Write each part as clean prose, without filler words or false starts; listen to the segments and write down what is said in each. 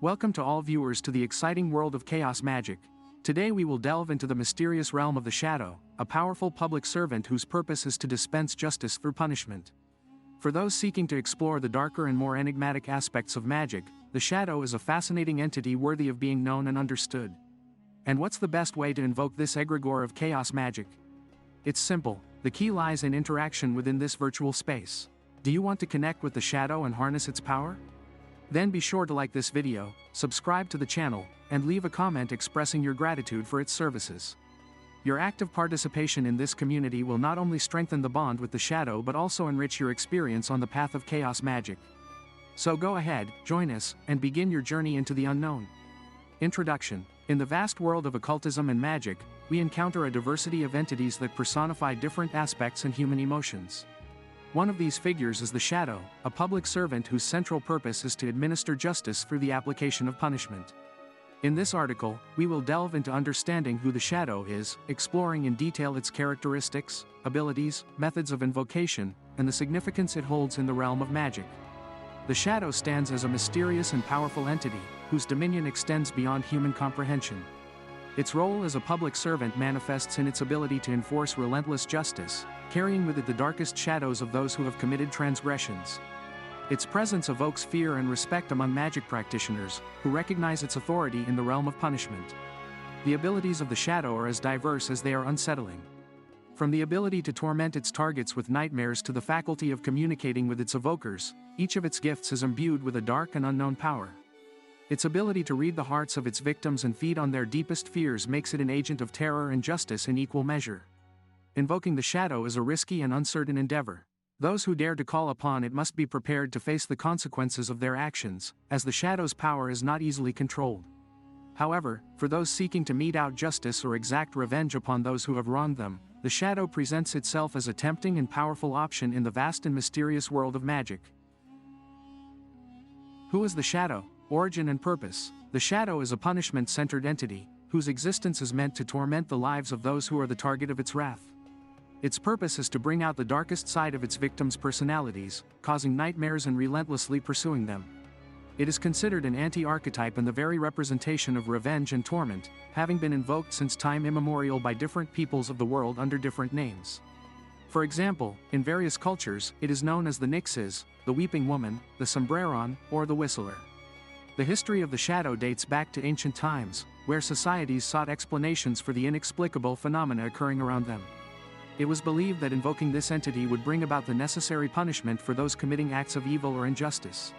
Welcome to all viewers to the exciting world of chaos magic. Today we will delve into the mysterious realm of the Shadow, a powerful public servant whose purpose is to dispense justice through punishment. For those seeking to explore the darker and more enigmatic aspects of magic, the Shadow is a fascinating entity worthy of being known and understood. And what's the best way to invoke this Egregore of chaos magic? It's simple, the key lies in interaction within this virtual space. Do you want to connect with the Shadow and harness its power? Then be sure to like this video, subscribe to the channel, and leave a comment expressing your gratitude for its services. Your active participation in this community will not only strengthen the bond with the Shadow but also enrich your experience on the path of chaos magic. So go ahead, join us, and begin your journey into the unknown. Introduction. In the vast world of occultism and magic, we encounter a diversity of entities that personify different aspects and human emotions. One of these figures is the Shadow, a public servant whose central purpose is to administer justice through the application of punishment. In this article, we will delve into understanding who the Shadow is, exploring in detail its characteristics, abilities, methods of invocation, and the significance it holds in the realm of magic. The Shadow stands as a mysterious and powerful entity, whose dominion extends beyond human comprehension. Its role as a public servant manifests in its ability to enforce relentless justice, carrying with it the darkest shadows of those who have committed transgressions. Its presence evokes fear and respect among magic practitioners, who recognize its authority in the realm of punishment. The abilities of the Shadow are as diverse as they are unsettling. From the ability to torment its targets with nightmares to the faculty of communicating with its evokers, each of its gifts is imbued with a dark and unknown power. Its ability to read the hearts of its victims and feed on their deepest fears makes it an agent of terror and justice in equal measure. Invoking the Shadow is a risky and uncertain endeavor. Those who dare to call upon it must be prepared to face the consequences of their actions, as the Shadow's power is not easily controlled. However, for those seeking to mete out justice or exact revenge upon those who have wronged them, the Shadow presents itself as a tempting and powerful option in the vast and mysterious world of magic. Who is the Shadow? Origin and purpose. The Shadow is a punishment-centered entity, whose existence is meant to torment the lives of those who are the target of its wrath. Its purpose is to bring out the darkest side of its victims' personalities, causing nightmares and relentlessly pursuing them. It is considered an anti-archetype and the very representation of revenge and torment, having been invoked since time immemorial by different peoples of the world under different names. For example, in various cultures, it is known as the Nixes, the Weeping Woman, the Sombreron, or the Whistler. The history of the Shadow dates back to ancient times, where societies sought explanations for the inexplicable phenomena occurring around them. It was believed that invoking this entity would bring about the necessary punishment for those committing acts of evil or injustice.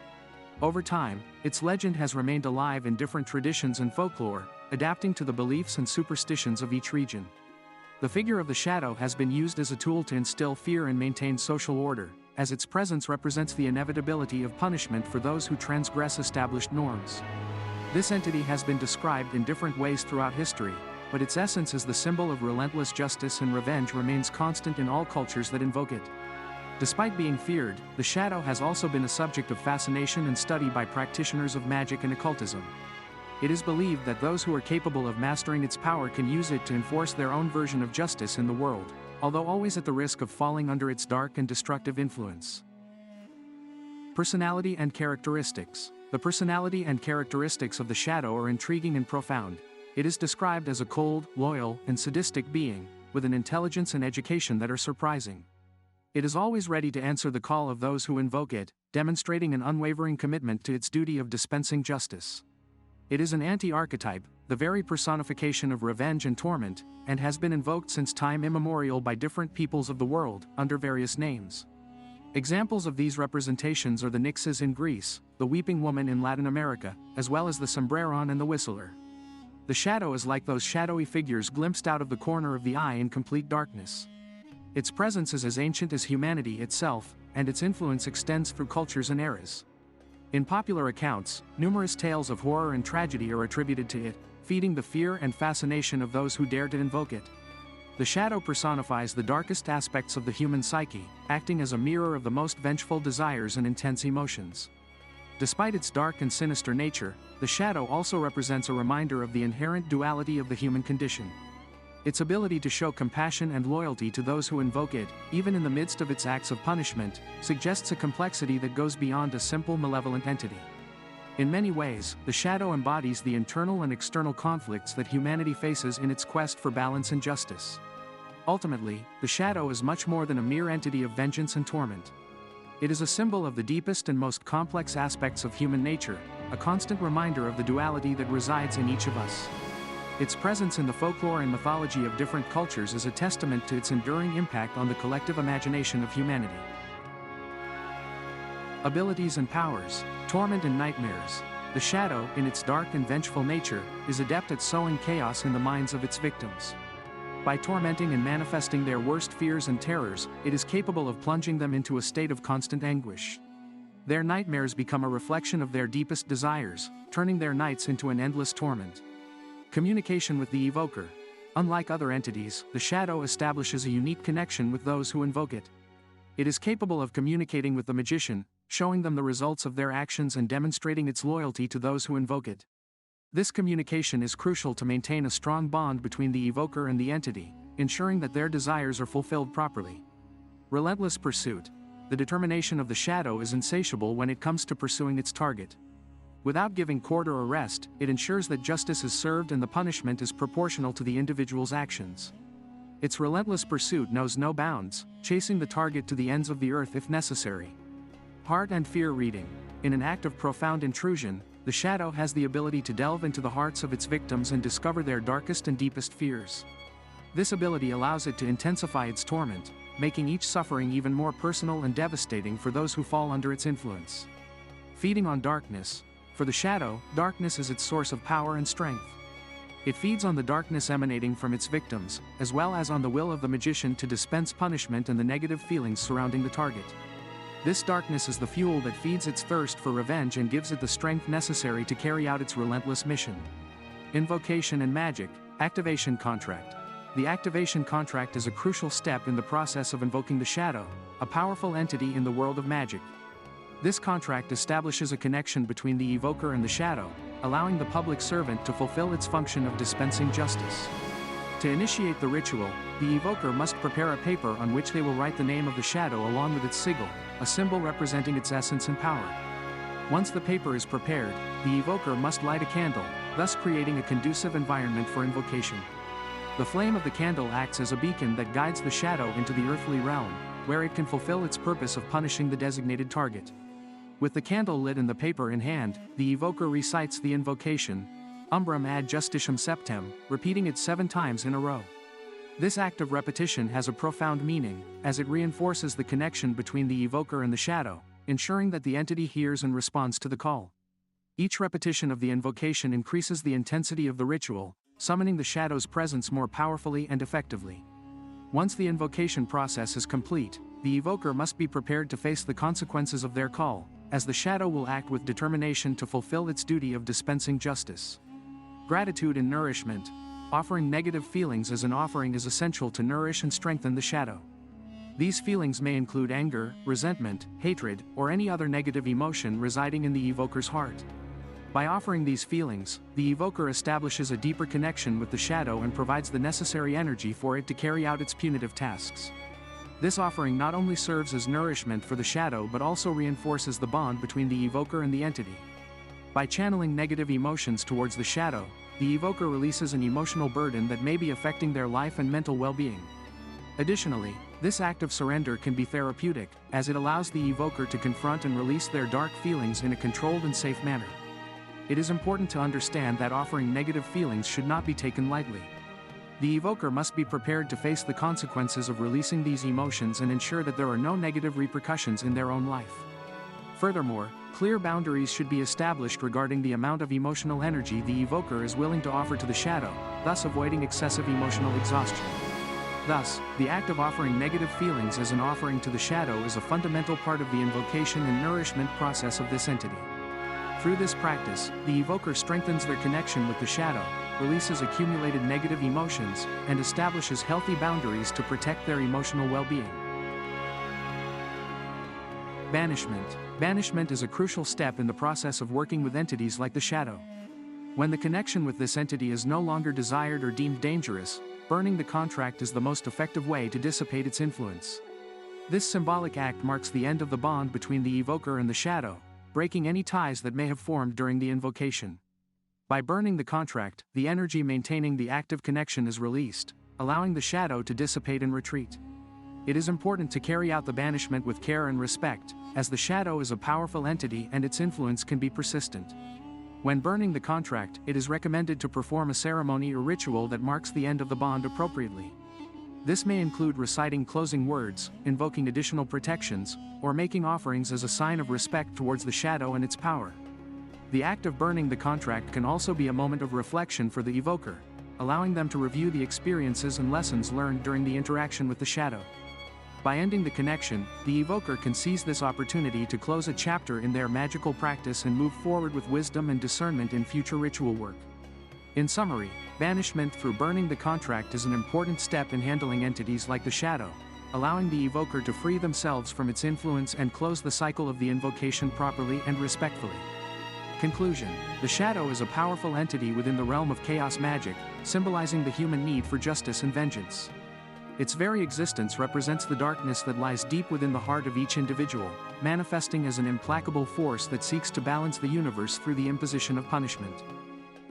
Over time, its legend has remained alive in different traditions and folklore, adapting to the beliefs and superstitions of each region. The figure of the Shadow has been used as a tool to instill fear and maintain social order, as its presence represents the inevitability of punishment for those who transgress established norms. This entity has been described in different ways throughout history, but its essence as the symbol of relentless justice and revenge remains constant in all cultures that invoke it. Despite being feared, the Shadow has also been a subject of fascination and study by practitioners of magic and occultism. It is believed that those who are capable of mastering its power can use it to enforce their own version of justice in the world, although always at the risk of falling under its dark and destructive influence. Personality and characteristics. The personality and characteristics of the Shadow are intriguing and profound. It is described as a cold, loyal, and sadistic being, with an intelligence and education that are surprising. It is always ready to answer the call of those who invoke it, demonstrating an unwavering commitment to its duty of dispensing justice. It is an anti-archetype, the very personification of revenge and torment, and has been invoked since time immemorial by different peoples of the world, under various names. Examples of these representations are the Nixes in Greece, the Weeping Woman in Latin America, as well as the Sombreron and the Whistler. The Shadow is like those shadowy figures glimpsed out of the corner of the eye in complete darkness. Its presence is as ancient as humanity itself, and its influence extends through cultures and eras. In popular accounts, numerous tales of horror and tragedy are attributed to it, feeding the fear and fascination of those who dare to invoke it. The Shadow personifies the darkest aspects of the human psyche, acting as a mirror of the most vengeful desires and intense emotions. Despite its dark and sinister nature, the Shadow also represents a reminder of the inherent duality of the human condition. Its ability to show compassion and loyalty to those who invoke it, even in the midst of its acts of punishment, suggests a complexity that goes beyond a simple malevolent entity. In many ways, the shadow embodies the internal and external conflicts that humanity faces in its quest for balance and justice. Ultimately, the shadow is much more than a mere entity of vengeance and torment. It is a symbol of the deepest and most complex aspects of human nature, a constant reminder of the duality that resides in each of us. Its presence in the folklore and mythology of different cultures is a testament to its enduring impact on the collective imagination of humanity. Abilities and powers, torment and nightmares. The shadow, in its dark and vengeful nature, is adept at sowing chaos in the minds of its victims. By tormenting and manifesting their worst fears and terrors, it is capable of plunging them into a state of constant anguish. Their nightmares become a reflection of their deepest desires, turning their nights into an endless torment. Communication with the evoker. Unlike other entities, the shadow establishes a unique connection with those who invoke it. It is capable of communicating with the magician, showing them the results of their actions and demonstrating its loyalty to those who invoke it. This communication is crucial to maintain a strong bond between the evoker and the entity, ensuring that their desires are fulfilled properly. Relentless pursuit. The determination of the shadow is insatiable when it comes to pursuing its target. Without giving quarter or rest, it ensures that justice is served and the punishment is proportional to the individual's actions. Its relentless pursuit knows no bounds, chasing the target to the ends of the earth if necessary. Heart and fear reading. In an act of profound intrusion, the shadow has the ability to delve into the hearts of its victims and discover their darkest and deepest fears. This ability allows it to intensify its torment, making each suffering even more personal and devastating for those who fall under its influence. Feeding on darkness. For the shadow, darkness is its source of power and strength. It feeds on the darkness emanating from its victims, as well as on the will of the magician to dispense punishment and the negative feelings surrounding the target. This darkness is the fuel that feeds its thirst for revenge and gives it the strength necessary to carry out its relentless mission. Invocation and magic. Activation contract. The activation contract is a crucial step in the process of invoking the shadow, a powerful entity in the world of magic. This contract establishes a connection between the evoker and the shadow, allowing the public servant to fulfill its function of dispensing justice. To initiate the ritual, the evoker must prepare a paper on which they will write the name of the shadow along with its sigil, a symbol representing its essence and power. Once the paper is prepared, the evoker must light a candle, thus creating a conducive environment for invocation. The flame of the candle acts as a beacon that guides the shadow into the earthly realm, where it can fulfill its purpose of punishing the designated target. With the candle lit and the paper in hand, the evoker recites the invocation, Umbram ad justitiam septem, repeating it 7 times in a row. This act of repetition has a profound meaning, as it reinforces the connection between the evoker and the shadow, ensuring that the entity hears and responds to the call. Each repetition of the invocation increases the intensity of the ritual, summoning the shadow's presence more powerfully and effectively. Once the invocation process is complete, the evoker must be prepared to face the consequences of their call, as the shadow will act with determination to fulfill its duty of dispensing justice. Gratitude and nourishment. Offering negative feelings as an offering is essential to nourish and strengthen the shadow. These feelings may include anger, resentment, hatred, or any other negative emotion residing in the evoker's heart. By offering these feelings, the evoker establishes a deeper connection with the shadow and provides the necessary energy for it to carry out its punitive tasks. This offering not only serves as nourishment for the shadow but also reinforces the bond between the evoker and the entity. By channeling negative emotions towards the shadow, the evoker releases an emotional burden that may be affecting their life and mental well-being. Additionally, this act of surrender can be therapeutic, as it allows the evoker to confront and release their dark feelings in a controlled and safe manner. It is important to understand that offering negative feelings should not be taken lightly. The evoker must be prepared to face the consequences of releasing these emotions and ensure that there are no negative repercussions in their own life. Furthermore, clear boundaries should be established regarding the amount of emotional energy the evoker is willing to offer to the shadow, thus avoiding excessive emotional exhaustion. Thus, the act of offering negative feelings as an offering to the shadow is a fundamental part of the invocation and nourishment process of this entity. Through this practice, the evoker strengthens their connection with the shadow, releases accumulated negative emotions, and establishes healthy boundaries to protect their emotional well-being. Banishment. Banishment is a crucial step in the process of working with entities like the shadow. When the connection with this entity is no longer desired or deemed dangerous, burning the contract is the most effective way to dissipate its influence. This symbolic act marks the end of the bond between the evoker and the shadow, breaking any ties that may have formed during the invocation. By burning the contract, the energy maintaining the active connection is released, allowing the shadow to dissipate and retreat. It is important to carry out the banishment with care and respect, as the shadow is a powerful entity and its influence can be persistent. When burning the contract, it is recommended to perform a ceremony or ritual that marks the end of the bond appropriately. This may include reciting closing words, invoking additional protections, or making offerings as a sign of respect towards the shadow and its power. The act of burning the contract can also be a moment of reflection for the evoker, allowing them to review the experiences and lessons learned during the interaction with the shadow. By ending the connection, the evoker can seize this opportunity to close a chapter in their magical practice and move forward with wisdom and discernment in future ritual work. In summary, banishment through burning the contract is an important step in handling entities like the shadow, allowing the evoker to free themselves from its influence and close the cycle of the invocation properly and respectfully. Conclusion: the shadow is a powerful entity within the realm of chaos magic, symbolizing the human need for justice and vengeance. Its very existence represents the darkness that lies deep within the heart of each individual, manifesting as an implacable force that seeks to balance the universe through the imposition of punishment.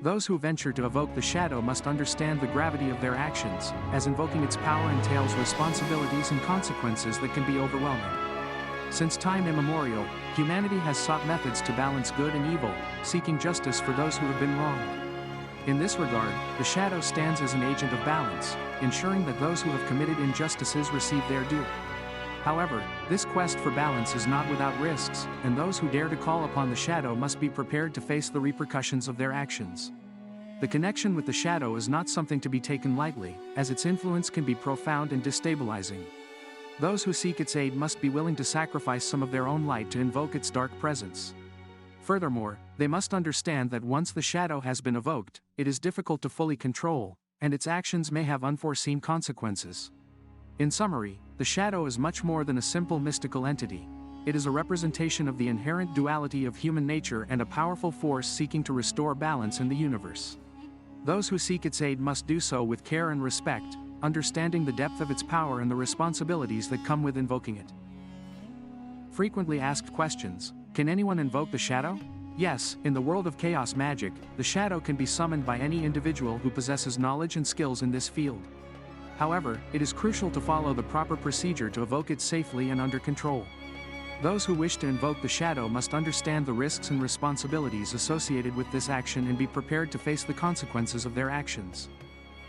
Those who venture to evoke the shadow must understand the gravity of their actions, as invoking its power entails responsibilities and consequences that can be overwhelming. Since time immemorial, humanity has sought methods to balance good and evil, seeking justice for those who have been wronged. In this regard, the shadow stands as an agent of balance, ensuring that those who have committed injustices receive their due. However, this quest for balance is not without risks, and those who dare to call upon the shadow must be prepared to face the repercussions of their actions. The connection with the shadow is not something to be taken lightly, as its influence can be profound and destabilizing. Those who seek its aid must be willing to sacrifice some of their own light to invoke its dark presence. Furthermore, they must understand that once the shadow has been evoked, it is difficult to fully control, and its actions may have unforeseen consequences. In summary, the shadow is much more than a simple mystical entity. It is a representation of the inherent duality of human nature and a powerful force seeking to restore balance in the universe. Those who seek its aid must do so with care and respect, understanding the depth of its power and the responsibilities that come with invoking it. Frequently asked questions: can anyone invoke the shadow? Yes, in the world of chaos magic, the shadow can be summoned by any individual who possesses knowledge and skills in this field. However, it is crucial to follow the proper procedure to evoke it safely and under control. Those who wish to invoke the shadow must understand the risks and responsibilities associated with this action and be prepared to face the consequences of their actions.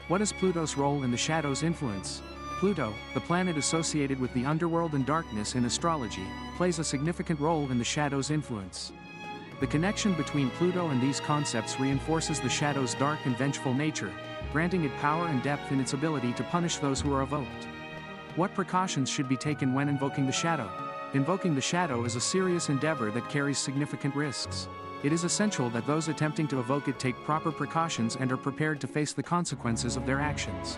What is Pluto's role in the shadow's influence? Pluto, the planet associated with the underworld and darkness in astrology, plays a significant role in the shadow's influence. The connection between Pluto and these concepts reinforces the shadow's dark and vengeful nature, granting it power and depth in its ability to punish those who are evoked. What precautions should be taken when invoking the shadow? Invoking the shadow is a serious endeavor that carries significant risks. It is essential that those attempting to evoke it take proper precautions and are prepared to face the consequences of their actions.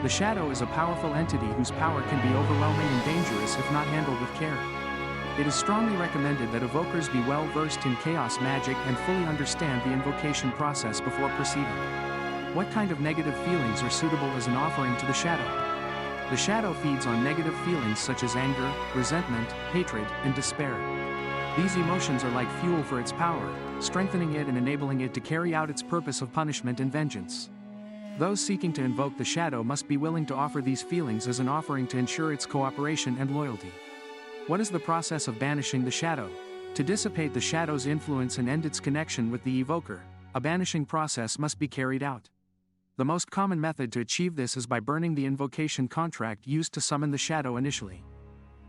The shadow is a powerful entity whose power can be overwhelming and dangerous if not handled with care. It is strongly recommended that evokers be well versed in chaos magic and fully understand the invocation process before proceeding. What kind of negative feelings are suitable as an offering to the shadow? The shadow feeds on negative feelings such as anger, resentment, hatred, and despair. These emotions are like fuel for its power, strengthening it and enabling it to carry out its purpose of punishment and vengeance. Those seeking to invoke the shadow must be willing to offer these feelings as an offering to ensure its cooperation and loyalty. What is the process of banishing the shadow? To dissipate the shadow's influence and end its connection with the evoker, a banishing process must be carried out. The most common method to achieve this is by burning the invocation contract used to summon the shadow initially.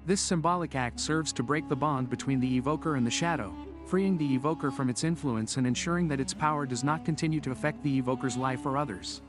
This symbolic act serves to break the bond between the evoker and the shadow, freeing the evoker from its influence and ensuring that its power does not continue to affect the evoker's life or others.